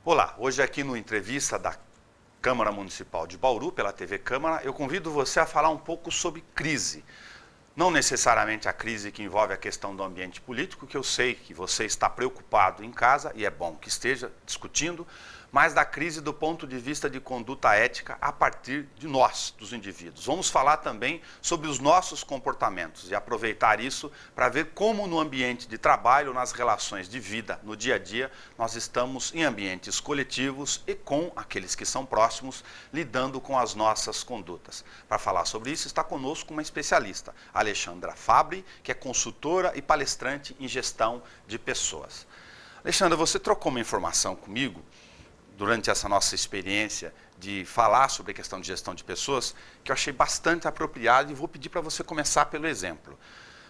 Olá, hoje aqui no Entrevista da Câmara Municipal de Bauru, pela TV Câmara, eu convido você a falar um pouco sobre crise. Não necessariamente a crise que envolve a questão do ambiente político, que eu sei que você está preocupado em casa, e é bom que esteja discutindo, mas da crise do ponto de vista de conduta ética a partir de nós, dos indivíduos. Vamos falar também sobre os nossos comportamentos e aproveitar isso para ver como no ambiente de trabalho, nas relações de vida, no dia a dia, nós estamos em ambientes coletivos e com aqueles que são próximos, lidando com as nossas condutas. Para falar sobre isso, está conosco uma especialista, Alexandra Fabri, que é consultora e palestrante em gestão de pessoas. Alexandra, você trocou uma informação comigo durante essa nossa experiência de falar sobre a questão de gestão de pessoas, que eu achei bastante apropriado e vou pedir para você começar pelo exemplo.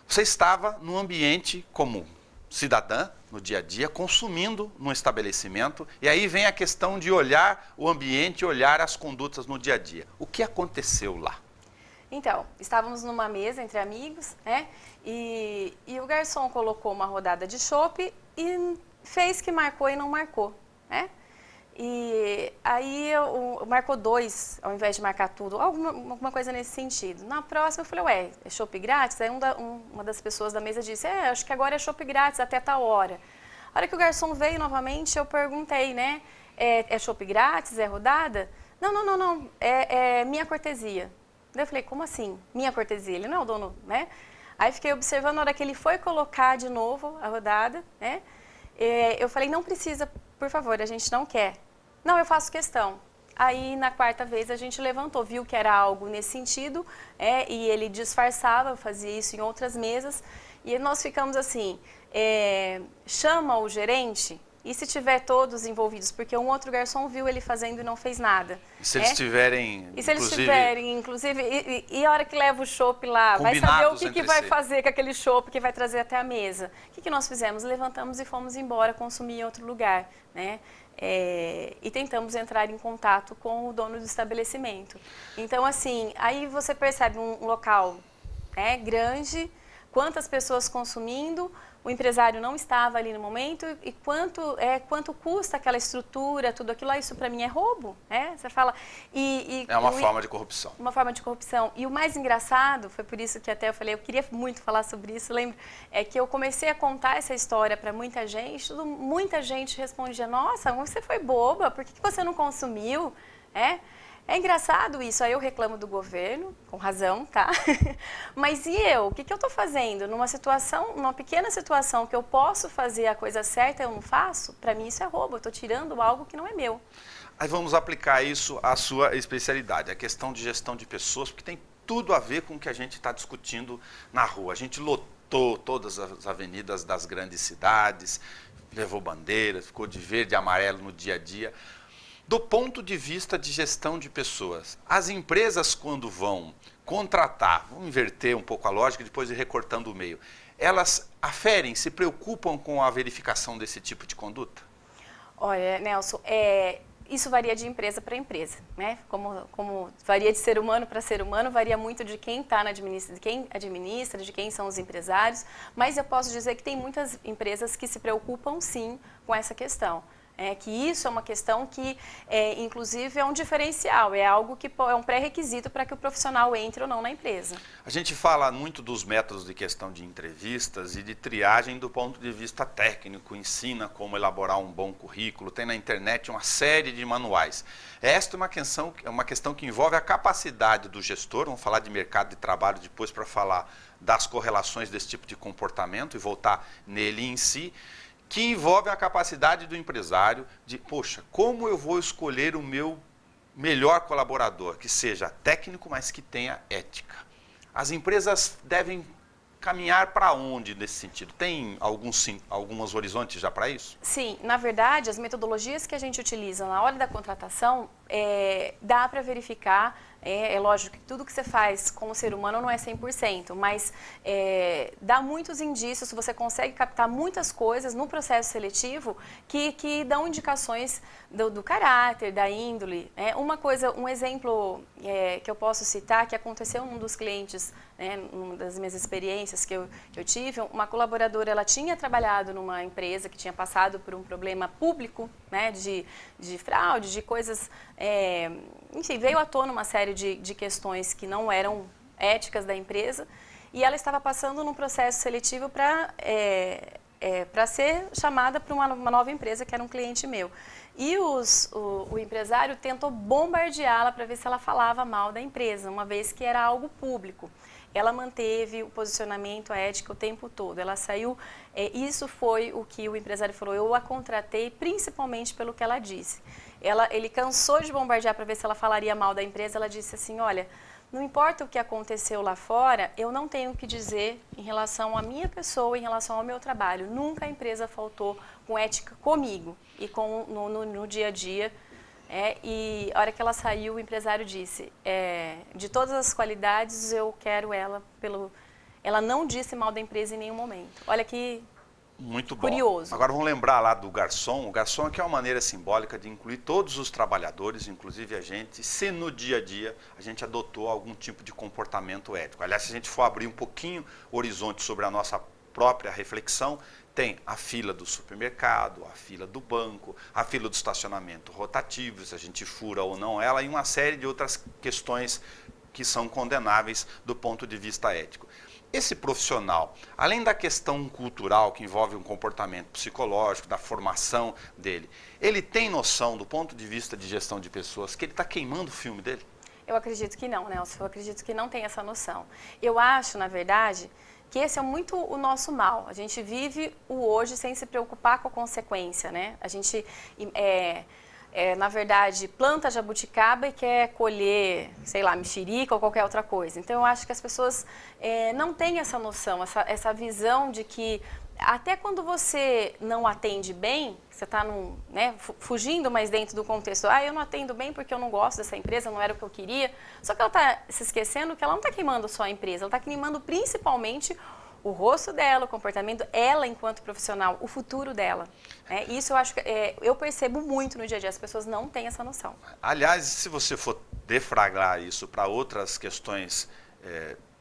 Você estava num ambiente comum, cidadã, no dia a dia, consumindo num estabelecimento, e aí vem a questão de olhar o ambiente, olhar as condutas no dia a dia. O que aconteceu lá? Então, estávamos numa mesa entre amigos, né? E o garçom colocou uma rodada de chopp e fez que marcou e não marcou, né? E aí marcou 2, ao invés de marcar tudo, alguma coisa nesse sentido. Na próxima eu falei, ué, é chopp grátis? Aí uma das pessoas da mesa disse, acho que agora é chopp grátis até tal hora. A hora que o garçom veio novamente, eu perguntei, né, é chopp grátis, é rodada? Não, é minha cortesia. Daí eu falei, como assim? Minha cortesia? Ele não é o dono, né? Aí fiquei observando, na hora que ele foi colocar de novo a rodada, né? Eu falei, não precisa, por favor, a gente não quer. Não, eu faço questão. Aí, na quarta vez, a gente levantou, viu que era algo nesse sentido, e ele disfarçava, fazia isso em outras mesas, e nós ficamos assim, chama o gerente, e se tiver todos envolvidos, porque um outro garçom viu ele fazendo e não fez nada. E se eles tiverem, e se eles tiverem, inclusive, e a hora que leva o chopp lá, vai saber o que vai fazer com aquele chopp que vai trazer até a mesa. O que nós fizemos? Levantamos e fomos embora, consumir em outro lugar, né? E tentamos entrar em contato com o dono do estabelecimento. Então, assim, aí você percebe um local grande, quantas pessoas consumindo, o empresário não estava ali no momento e quanto custa aquela estrutura, tudo aquilo lá, isso para mim é roubo, né? Você fala... É uma forma de corrupção. Uma forma de corrupção. E o mais engraçado, foi por isso que até eu falei, eu queria muito falar sobre isso, lembro, é que eu comecei a contar essa história para muita gente respondia, nossa, você foi boba, por que você não consumiu? É engraçado isso, aí eu reclamo do governo, com razão, tá? Mas e eu? O que eu estou fazendo? Numa pequena situação que eu posso fazer a coisa certa, eu não faço? Para mim isso é roubo, eu estou tirando algo que não é meu. Aí vamos aplicar isso à sua especialidade, a questão de gestão de pessoas, porque tem tudo a ver com o que a gente está discutindo na rua. A gente lotou todas as avenidas das grandes cidades, levou bandeiras, ficou de verde e amarelo no dia a dia. Do ponto de vista de gestão de pessoas, as empresas quando vão contratar, vamos inverter um pouco a lógica e depois ir recortando o meio, elas aferem, se preocupam com a verificação desse tipo de conduta? Olha, Nelson, isso varia de empresa para empresa, né? Como varia de ser humano para ser humano, varia muito de quem está de quem administra, de quem são os empresários, mas eu posso dizer que tem muitas empresas que se preocupam sim com essa questão. Que isso é uma questão que, inclusive, é um diferencial, é algo que é um pré-requisito para que o profissional entre ou não na empresa. A gente fala muito dos métodos de questão de entrevistas e de triagem do ponto de vista técnico, ensina como elaborar um bom currículo, tem na internet uma série de manuais. Esta é uma questão que envolve a capacidade do gestor, vamos falar de mercado de trabalho depois para falar das correlações desse tipo de comportamento e voltar nele em si, que envolve a capacidade do empresário de, poxa, como eu vou escolher o meu melhor colaborador, que seja técnico, mas que tenha ética. As empresas devem caminhar para onde nesse sentido? Tem alguns horizontes já para isso? Sim, na verdade, as metodologias que a gente utiliza na hora da contratação, dá para verificar. É lógico que tudo que você faz com o ser humano não é 100%, mas dá muitos indícios, você consegue captar muitas coisas no processo seletivo que dão indicações do caráter, da índole. Um exemplo que eu posso citar, que aconteceu num dos clientes né, uma das minhas experiências que eu tive, uma colaboradora, ela tinha trabalhado numa empresa que tinha passado por um problema público, né, de fraude, de coisas, enfim, veio à tona uma série de questões que não eram éticas da empresa, e ela estava passando num processo seletivo para ser chamada para uma nova empresa, que era um cliente meu. E o empresário tentou bombardeá-la para ver se ela falava mal da empresa, uma vez que era algo público. Ela manteve o posicionamento, a ética o tempo todo. Ela saiu, isso foi o que o empresário falou, eu a contratei principalmente pelo que ela disse. Ele cansou de bombardear para ver se ela falaria mal da empresa, ela disse assim, olha, não importa o que aconteceu lá fora, eu não tenho o que dizer em relação à minha pessoa, em relação ao meu trabalho. Nunca a empresa faltou com ética comigo e no dia a dia. E a hora que ela saiu, o empresário disse, de todas as qualidades, eu quero ela pelo... Ela não disse mal da empresa em nenhum momento. Olha que muito bom. Curioso. Agora vamos lembrar lá do garçom. O garçom aqui é uma maneira simbólica de incluir todos os trabalhadores, inclusive a gente, se no dia a dia a gente adotou algum tipo de comportamento ético. Aliás, se a gente for abrir um pouquinho o horizonte sobre a nossa própria reflexão, tem a fila do supermercado, a fila do banco, a fila do estacionamento rotativo, se a gente fura ou não ela, e uma série de outras questões que são condenáveis do ponto de vista ético. Esse profissional, além da questão cultural que envolve um comportamento psicológico, da formação dele, ele tem noção, do ponto de vista de gestão de pessoas, que ele está queimando o filme dele? Eu acredito que não, Nelson. Eu acredito que não tem essa noção. Eu acho, na verdade, que esse é muito o nosso mal. A gente vive o hoje sem se preocupar com a consequência, né? A gente... na verdade, planta jabuticaba e quer colher, sei lá, mexerica ou qualquer outra coisa. Então, eu acho que as pessoas não têm essa noção, essa visão de que até quando você não atende bem, você está fugindo mais dentro do contexto, eu não atendo bem porque eu não gosto dessa empresa, não era o que eu queria, só que ela está se esquecendo que ela não está queimando só a empresa, ela está queimando principalmente o rosto dela, o comportamento, ela enquanto profissional, o futuro dela. Isso eu acho que eu percebo muito no dia a dia, as pessoas não têm essa noção. Aliás, se você for defragrar isso para outras questões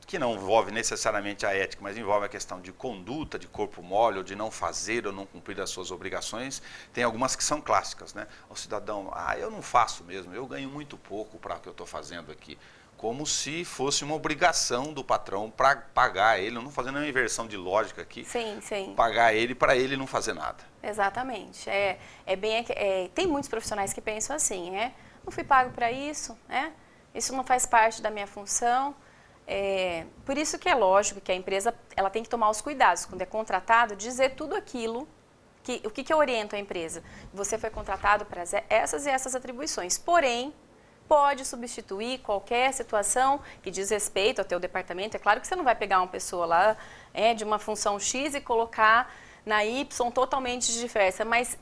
que não envolvem necessariamente a ética, mas envolvem a questão de conduta, de corpo mole, ou de não fazer ou não cumprir as suas obrigações, tem algumas que são clássicas, né? O cidadão, eu não faço mesmo, eu ganho muito pouco para o que eu estou fazendo aqui. Como se fosse uma obrigação do patrão para pagar ele, não fazendo nenhuma inversão de lógica aqui, sim, sim. Pagar ele para ele não fazer nada. Exatamente. Tem muitos profissionais que pensam assim, não fui pago para isso, isso não faz parte da minha função. Por isso que é lógico que a empresa ela tem que tomar os cuidados, quando é contratado, dizer tudo aquilo, o que eu oriento a empresa. Você foi contratado para essas e essas atribuições, porém, pode substituir qualquer situação que diz respeito ao teu departamento. É claro que você não vai pegar uma pessoa lá de uma função X e colocar na Y totalmente diversa, mas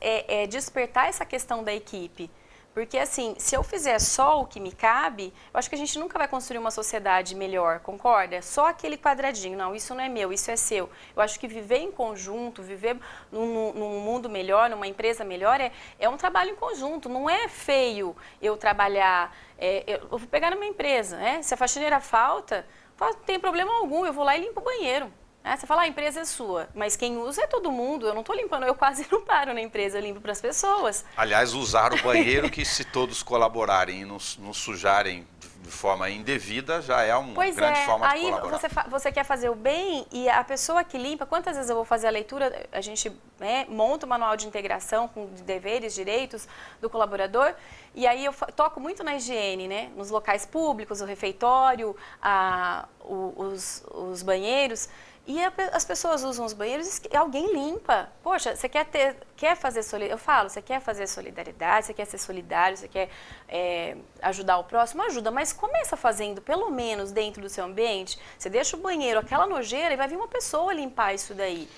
despertar essa questão da equipe. Porque, assim, se eu fizer só o que me cabe, eu acho que a gente nunca vai construir uma sociedade melhor, concorda? Só aquele quadradinho, não, isso não é meu, isso é seu. Eu acho que viver em conjunto, viver num mundo melhor, numa empresa melhor, é um trabalho em conjunto. Não é feio eu trabalhar, eu vou pegar numa empresa, se a faxineira falta, não tem problema algum, eu vou lá e limpo o banheiro. Você fala, a empresa é sua, mas quem usa é todo mundo, eu não estou limpando, eu quase não paro na empresa, eu limpo para as pessoas. Aliás, usar o banheiro que se todos colaborarem e não sujarem de forma indevida, já é uma grande forma de colaborar. Aí você quer fazer o bem e a pessoa que limpa, quantas vezes eu vou fazer a leitura, a gente monta o manual de integração com deveres, direitos do colaborador, e aí eu toco muito na higiene, nos locais públicos, o refeitório, os banheiros. E as pessoas usam os banheiros e alguém limpa. Poxa, você quer fazer solidariedade? Eu falo, você quer fazer solidariedade, você quer ser solidário, você quer ajudar o próximo? Ajuda, mas começa fazendo, pelo menos dentro do seu ambiente. Você deixa o banheiro, aquela nojeira, e vai vir uma pessoa limpar isso daí.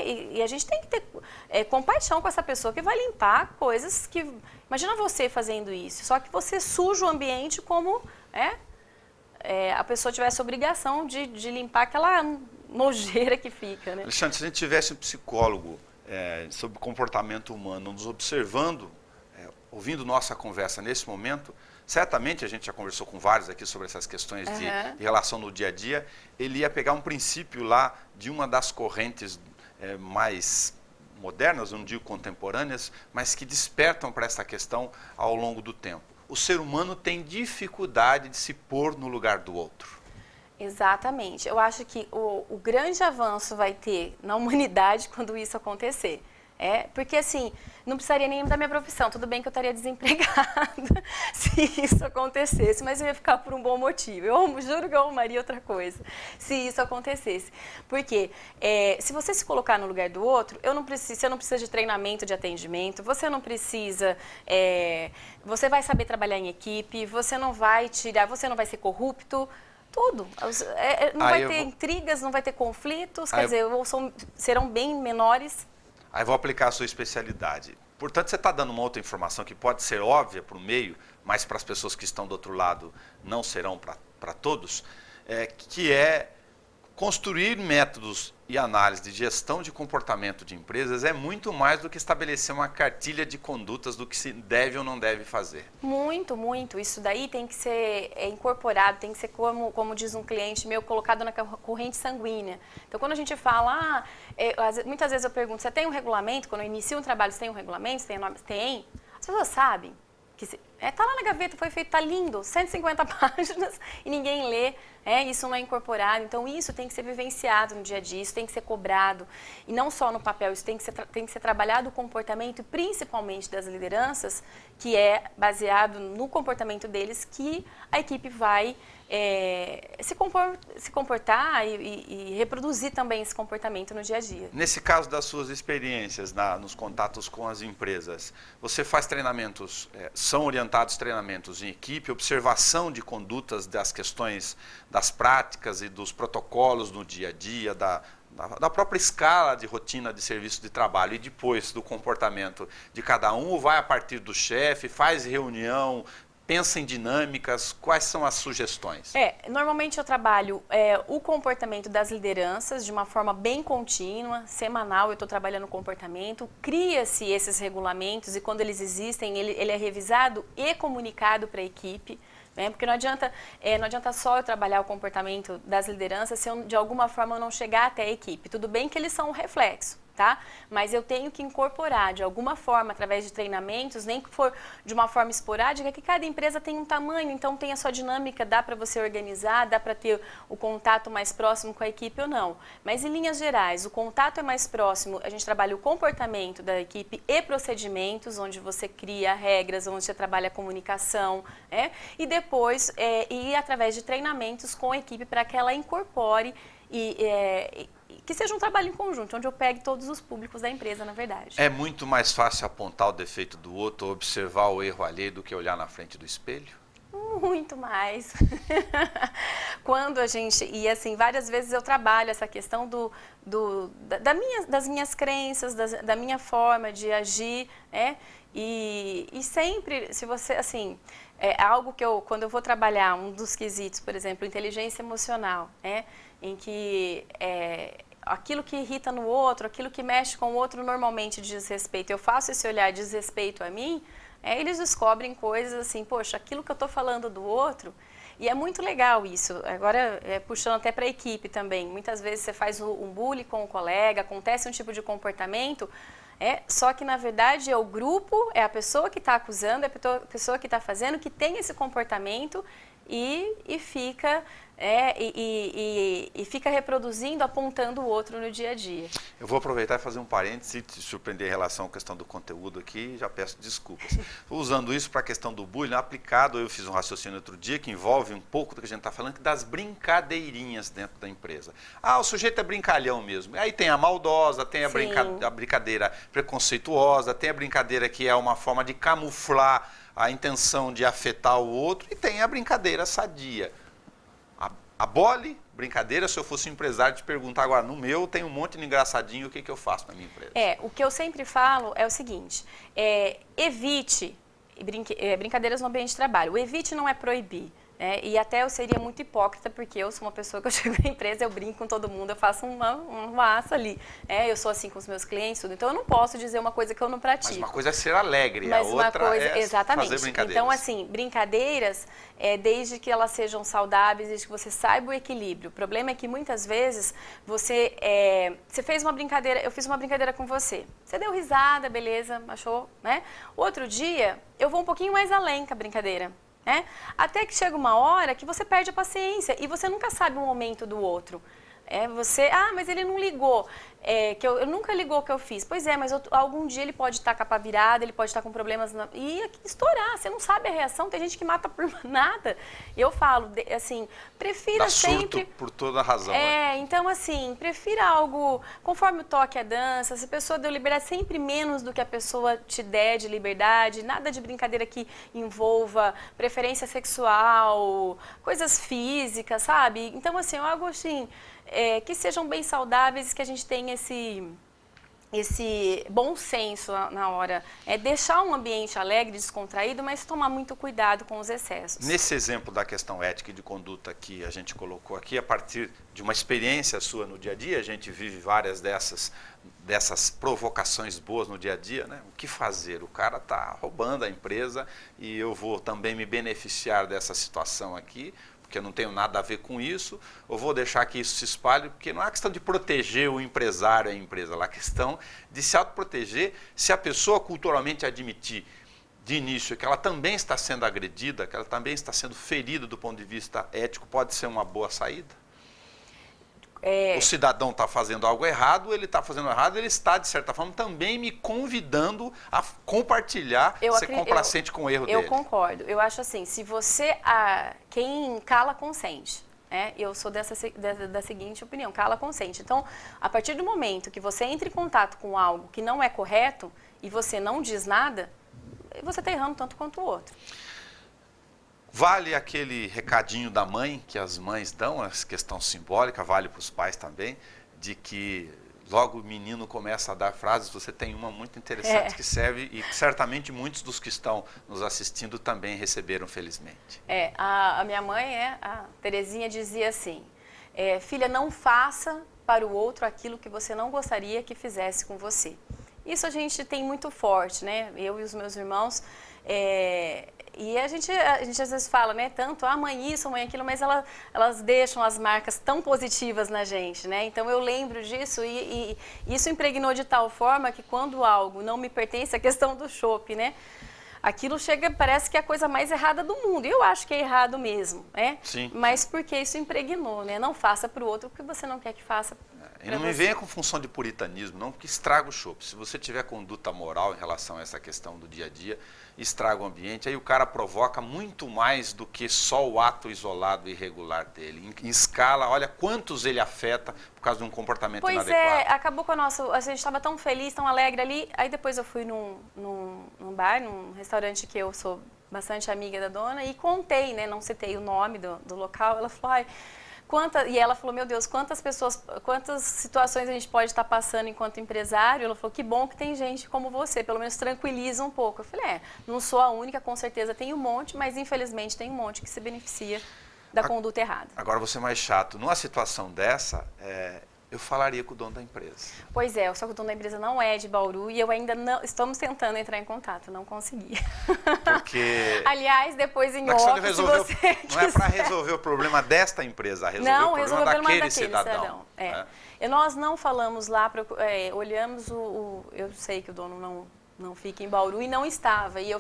E a gente tem que ter compaixão com essa pessoa que vai limpar coisas que... Imagina você fazendo isso, só que você suja o ambiente como a pessoa tivesse a obrigação de limpar aquela nojeira que fica, né? Alexandre, se a gente tivesse um psicólogo sobre comportamento humano nos observando, ouvindo nossa conversa nesse momento, certamente a gente já conversou com vários aqui sobre essas questões de relação no dia a dia, ele ia pegar um princípio lá de uma das correntes mais modernas, não digo contemporâneas, mas que despertam para essa questão ao longo do tempo. O ser humano tem dificuldade de se pôr no lugar do outro. Exatamente. Eu acho que o grande avanço vai ter na humanidade quando isso acontecer. Porque assim, não precisaria nem da minha profissão. Tudo bem que eu estaria desempregada se isso acontecesse, mas eu ia ficar por um bom motivo. Eu juro que eu arrumaria outra coisa se isso acontecesse. Porque se você se colocar no lugar do outro, você não precisa de treinamento de atendimento, você não precisa... você vai saber trabalhar em equipe, você não vai ser corrupto, tudo. Não vai ter intrigas, não vai ter conflitos, quer dizer, serão bem menores. Aí vou aplicar a sua especialidade. Portanto, você está dando uma outra informação que pode ser óbvia para o meio, mas para as pessoas que estão do outro lado não serão para todos, que é construir métodos e análise de gestão de comportamento de empresas é muito mais do que estabelecer uma cartilha de condutas do que se deve ou não deve fazer. Muito, muito. Isso daí tem que ser incorporado, tem que ser, como diz um cliente meu, colocado na corrente sanguínea. Então, quando a gente fala, muitas vezes eu pergunto, você tem um regulamento? Quando eu inicio um trabalho, você tem um regulamento? Você tem nome? Tem. As pessoas sabem. Está lá na gaveta, foi feito, está lindo, 150 páginas e ninguém lê, isso não é incorporado. Então, isso tem que ser vivenciado no dia a dia, isso tem que ser cobrado. E não só no papel, isso tem que ser trabalhado o comportamento, principalmente das lideranças, que é baseado no comportamento deles, que a equipe vai se comportar e reproduzir também esse comportamento no dia a dia. Nesse caso das suas experiências nos contatos com as empresas, você faz treinamentos, são orientados treinamentos em equipe, observação de condutas das questões das práticas e dos protocolos no dia a dia, da própria escala de rotina de serviço de trabalho e depois do comportamento de cada um, ou vai a partir do chefe, faz reunião, pensa em dinâmicas, quais são as sugestões? Normalmente eu trabalho o comportamento das lideranças de uma forma bem contínua, semanal eu estou trabalhando o comportamento, cria-se esses regulamentos e quando eles existem, ele é revisado e comunicado para a equipe. Porque não adianta só eu trabalhar o comportamento das lideranças se de alguma forma eu não chegar até a equipe. Tudo bem que eles são um reflexo, tá? Mas eu tenho que incorporar de alguma forma, através de treinamentos, nem que for de uma forma esporádica, que cada empresa tem um tamanho, então tem a sua dinâmica, dá para você organizar, dá para ter o contato mais próximo com a equipe ou não. Mas em linhas gerais, o contato é mais próximo, a gente trabalha o comportamento da equipe e procedimentos, onde você cria regras, onde você trabalha a comunicação, e depois ir através de treinamentos com a equipe para que ela incorpore que seja um trabalho em conjunto, onde eu pegue todos os públicos da empresa, na verdade. É muito mais fácil apontar o defeito do outro, observar o erro alheio, do que olhar na frente do espelho? Muito mais. E assim, várias vezes eu trabalho essa questão das minhas crenças, da minha forma de agir, e sempre, se você, assim, algo que quando eu vou trabalhar, um dos quesitos, por exemplo, inteligência emocional, em que aquilo que irrita no outro, aquilo que mexe com o outro normalmente diz respeito, eu faço esse olhar de desrespeito a mim, eles descobrem coisas assim, poxa, aquilo que eu estou falando do outro, e é muito legal isso, agora puxando até para a equipe também, muitas vezes você faz um bullying com o colega, acontece um tipo de comportamento, só que na verdade é o grupo, é a pessoa que está acusando, é a pessoa que está fazendo, que tem esse comportamento e fica fica reproduzindo, apontando o outro no dia a dia. Eu vou aproveitar e fazer um parênteses e te surpreender em relação à questão do conteúdo aqui, já peço desculpas. Usando isso para a questão do bullying, aplicado, eu fiz um raciocínio outro dia que envolve um pouco do que a gente está falando, das brincadeirinhas dentro da empresa. O sujeito é brincalhão mesmo. Aí tem a maldosa, tem a brincadeira preconceituosa, tem a brincadeira que é uma forma de camuflar a intenção de afetar o outro, e tem a brincadeira sadia. Abole brincadeira, se eu fosse um empresário, te perguntar agora, no meu tem um monte de engraçadinho, o que eu faço na minha empresa? O que eu sempre falo é o seguinte, evite brincadeiras no ambiente de trabalho. O evite não é proibir, E até eu seria muito hipócrita, porque eu sou uma pessoa que eu chego na empresa, eu brinco com todo mundo, eu faço uma massa ali. Eu sou assim com os meus clientes, tudo. Então eu não posso dizer uma coisa que eu não pratico. Mas uma coisa é ser alegre, mas a outra é exatamente. fazer brincadeiras. Então, assim, brincadeiras, desde que elas sejam saudáveis, desde que você saiba o equilíbrio. O problema é que muitas vezes você fez uma brincadeira, eu fiz uma brincadeira com você. Você deu risada, beleza, achou, né? Outro dia, eu vou um pouquinho mais além com a brincadeira. Até que chega uma hora que você perde a paciência e você nunca sabe o momento do outro. Mas ele não ligou, eu nunca ligou o que eu fiz. Pois é, mas algum dia ele pode estar capa virada, ele pode estar com problemas e estourar, você não sabe a reação, tem gente que mata por nada. Eu falo, assim, prefira sempre... surto por toda a razão. Então assim, prefira algo conforme o toque a dança, se a pessoa deu liberdade, sempre menos do que a pessoa te der de liberdade, nada de brincadeira que envolva preferência sexual, coisas físicas, sabe? Então assim, algo assim... que sejam bem saudáveis, que a gente tenha esse bom senso na hora. Deixar um ambiente alegre, descontraído, mas tomar muito cuidado com os excessos. Nesse exemplo da questão ética e de conduta que a gente colocou aqui, a partir de uma experiência sua no dia a dia, a gente vive várias dessas provocações boas no dia a dia, né? O que fazer? O cara está roubando a empresa e eu vou também me beneficiar dessa situação aqui, porque eu não tenho nada a ver com isso, ou vou deixar que isso se espalhe, porque não é questão de proteger o empresário e a empresa, é questão de se autoproteger se a pessoa culturalmente admitir de início que ela também está sendo agredida, que ela também está sendo ferida do ponto de vista ético, pode ser uma boa saída. O cidadão está fazendo algo errado, ele está fazendo errado, ele está, de certa forma, também me convidando a compartilhar, ser complacente com o erro dele. Eu concordo. Eu acho assim, se você... quem cala, consente. Eu sou da seguinte opinião, cala, consente. Então, a partir do momento que você entra em contato com algo que não é correto e você não diz nada, você está errando tanto quanto o outro. Vale aquele recadinho da mãe, que as mães dão, essa questão simbólica, vale para os pais também, de que logo o menino começa a dar frases. Você tem uma muito interessante que serve e certamente muitos dos que estão nos assistindo também receberam, felizmente. A minha mãe, a Terezinha, dizia assim, filha, não faça para o outro aquilo que você não gostaria que fizesse com você. Isso a gente tem muito forte, né? Eu e os meus irmãos... E a gente às vezes fala, né, tanto mãe isso, mãe aquilo, mas elas deixam as marcas tão positivas na gente, né? Então eu lembro disso e isso impregnou de tal forma que quando algo não me pertence, a questão do chopp, né? Aquilo parece que é a coisa mais errada do mundo. E eu acho que é errado mesmo, né? Sim. Mas porque isso impregnou, né? Não faça para o outro o que você não quer que faça. E não me venha com função de puritanismo, não, porque estraga o chopp. Se você tiver conduta moral em relação a essa questão do dia a dia, estraga o ambiente, aí o cara provoca muito mais do que só o ato isolado e irregular dele. Em escala, olha quantos ele afeta por causa de um comportamento inadequado. Acabou com a nossa... A gente estava tão feliz, tão alegre ali, aí depois eu fui num bar, num restaurante que eu sou bastante amiga da dona, e contei, né, não citei o nome do local, ela falou, e ela falou, meu Deus, quantas situações a gente pode estar passando enquanto empresário? Ela falou, que bom que tem gente como você, pelo menos tranquiliza um pouco. Eu falei, não sou a única, com certeza tem um monte, mas infelizmente tem um monte que se beneficia da conduta errada. Agora, vou ser mais chato. Numa situação dessa, eu falaria com o dono da empresa. Pois é, só que o dono da empresa não é de Bauru e eu ainda não... Estamos tentando entrar em contato, não consegui. Porque... Aliás, depois em off, se você quiser... Não é para resolver o problema desta empresa, resolver o problema daquele cidadão. Nós não falamos lá, olhamos eu sei que o dono não fica em Bauru e não estava. E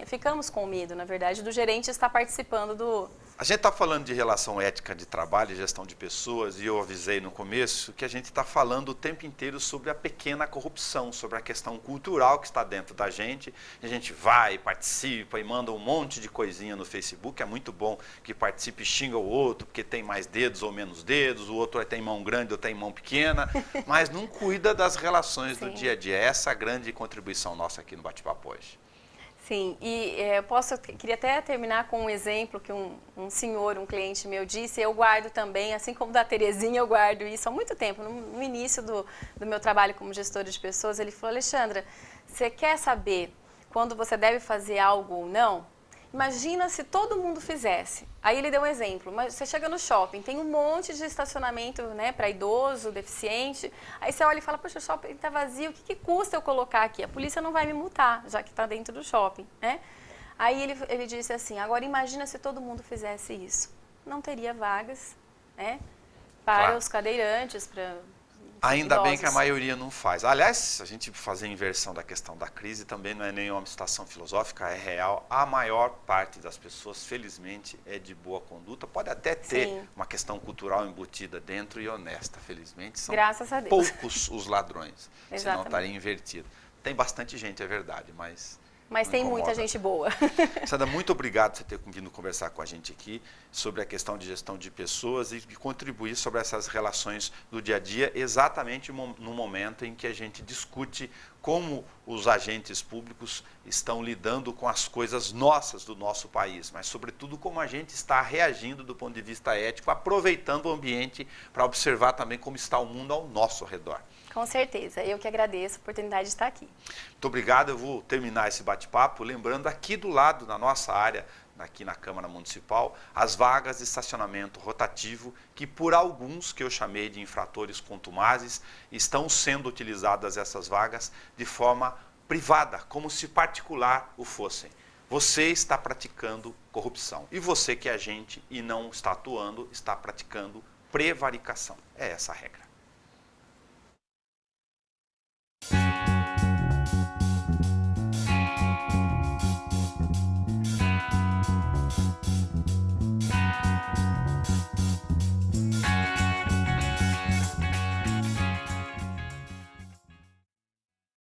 ficamos com medo, na verdade, do gerente estar participando do... A gente está falando de relação ética de trabalho e gestão de pessoas, e eu avisei no começo que a gente está falando o tempo inteiro sobre a pequena corrupção, sobre a questão cultural que está dentro da gente. A gente vai, participa e manda um monte de coisinha no Facebook. É muito bom que participe e xinga o outro, porque tem mais dedos ou menos dedos, o outro tem mão grande ou tem mão pequena, mas não cuida das relações do dia a dia. Essa é a grande contribuição nossa aqui no Bate-Papo hoje. Sim, e queria até terminar com um exemplo que um senhor, um cliente meu disse, eu guardo também, assim como da Terezinha, eu guardo isso há muito tempo. No início do meu trabalho como gestora de pessoas, ele falou, Alexandra, você quer saber quando você deve fazer algo ou não? imagina se todo mundo fizesse. Aí ele deu um exemplo, mas você chega no shopping, tem um monte de estacionamento, né, para idoso, deficiente, aí você olha e fala, poxa, o shopping está vazio, o que custa eu colocar aqui? A polícia não vai me multar, já que está dentro do shopping, né? Aí ele disse assim, agora imagina se todo mundo fizesse isso. Não teria vagas, né, para os cadeirantes, para Ainda idosos. bem que a maioria não faz. Aliás, a gente fazer a inversão da questão da crise também não é nenhuma citação filosófica, é real. A maior parte das pessoas, felizmente, é de boa conduta. Pode até ter Sim. uma questão cultural embutida dentro e honesta, felizmente. São Graças a Deus. poucos os ladrões, senão estaria invertido. Tem bastante gente, é verdade, mas tem incomoda. muita gente boa. Sandra, muito obrigado por você ter vindo conversar com a gente aqui sobre a questão de gestão de pessoas e contribuir sobre essas relações do dia a dia, exatamente no momento em que a gente discute como os agentes públicos estão lidando com as coisas nossas do nosso país, mas sobretudo como a gente está reagindo do ponto de vista ético, aproveitando o ambiente para observar também como está o mundo ao nosso redor. Com certeza, eu que agradeço a oportunidade de estar aqui. Muito obrigado, eu vou terminar esse bate-papo lembrando aqui do lado, na nossa área, aqui na Câmara Municipal, as vagas de estacionamento rotativo que por alguns que eu chamei de infratores contumazes, estão sendo utilizadas essas vagas de forma privada, como se particular o fossem. Você está praticando corrupção e você que é agente e não está atuando, está praticando prevaricação. É essa a regra.